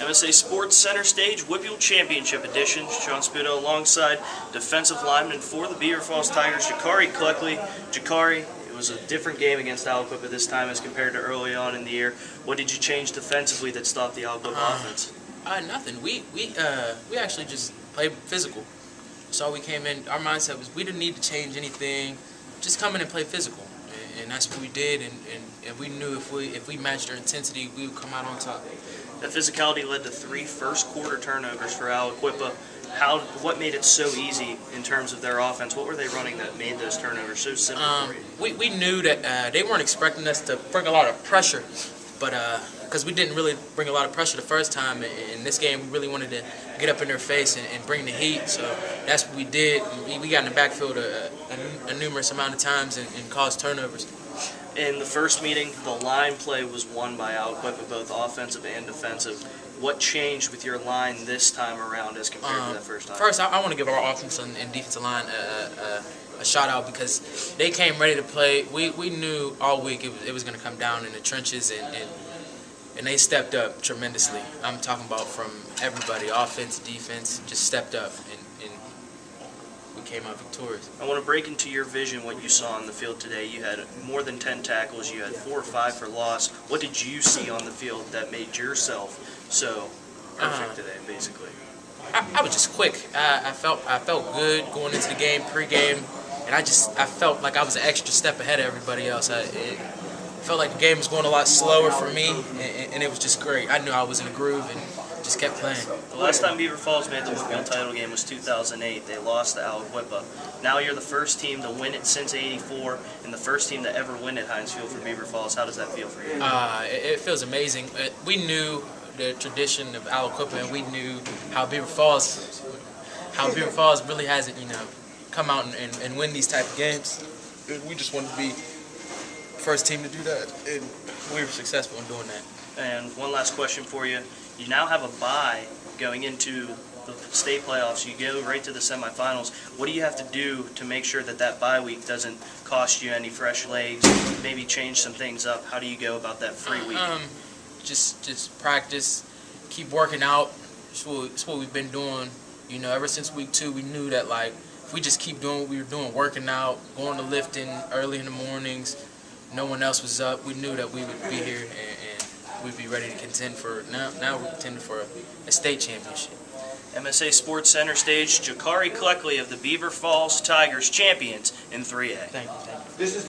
MSA Sports Center Stage WPIAL Championship Edition. Sean Sputo alongside defensive lineman for the Beaver Falls Tigers, Jacarri Cleckley. Jacarri, it was a different game against Aliquippa this time as compared to early on in the year. What did you change defensively that stopped the Aliquippa offense? Nothing. We actually just played physical. So we came in. Our mindset was we didn't need to change anything. Just come in and play physical, and that's what we did. And we knew if we matched our intensity, we would come out on top. That physicality led to 3 first-quarter turnovers for Aliquippa. What made it so easy in terms of their offense? What were they running that made those turnovers so simple for you? We knew that they weren't expecting us to bring a lot of pressure, but because we didn't really bring a lot of pressure the first time, in this game we really wanted to get up in their face and bring the heat, so that's what we did. We got in the backfield a numerous amount of times and caused turnovers. In the first meeting, the line play was won by Aliquippa, both offensive and defensive. What changed with your line this time around as compared to that first time? First, I want to give our offensive and defensive line a shout out because they came ready to play. We knew all week it was going to come down in the trenches, and they stepped up tremendously. I'm talking about from everybody, offense, defense, just stepped up, and we came out victorious. I want to break into your vision what you saw on the field today. You had more than 10 tackles. You had 4 or 5 for loss. What did you see on the field that made yourself so perfect today, basically? I was just quick. I felt good going into the game, pre-game, and I felt like I was an extra step ahead of everybody else. It felt like the game was going a lot slower for me, and it was just great. I knew I was in a groove and just kept playing. The last time Beaver Falls made the WPIAL title game was 2008. They lost to Aliquippa. Now you're the first team to win it since '84 and the first team to ever win at Heinz Field for Beaver Falls. How does that feel for you? It feels amazing. We knew the tradition of Aliquippa, and we knew how Beaver Falls really hasn't, come out and win these type of games. We just wanted to be the first team to do that, and we were successful in doing that. And one last question for you. You now have a bye going into the state playoffs. You go right to the semifinals. What do you have to do to make sure that bye week doesn't cost you any fresh legs, maybe change some things up? How do you go about that free week? Just practice, keep working out. It's what we've been doing. Ever since week 2, we knew that if we just keep doing what we were doing, working out, going to lifting early in the mornings, no one else was up, we knew that we would be here and we'd be ready to contend for, now we're contending for a state championship. MSA Sports Center Stage, Jacarri Cleckley of the Beaver Falls Tigers, champions in 3A. Thank you.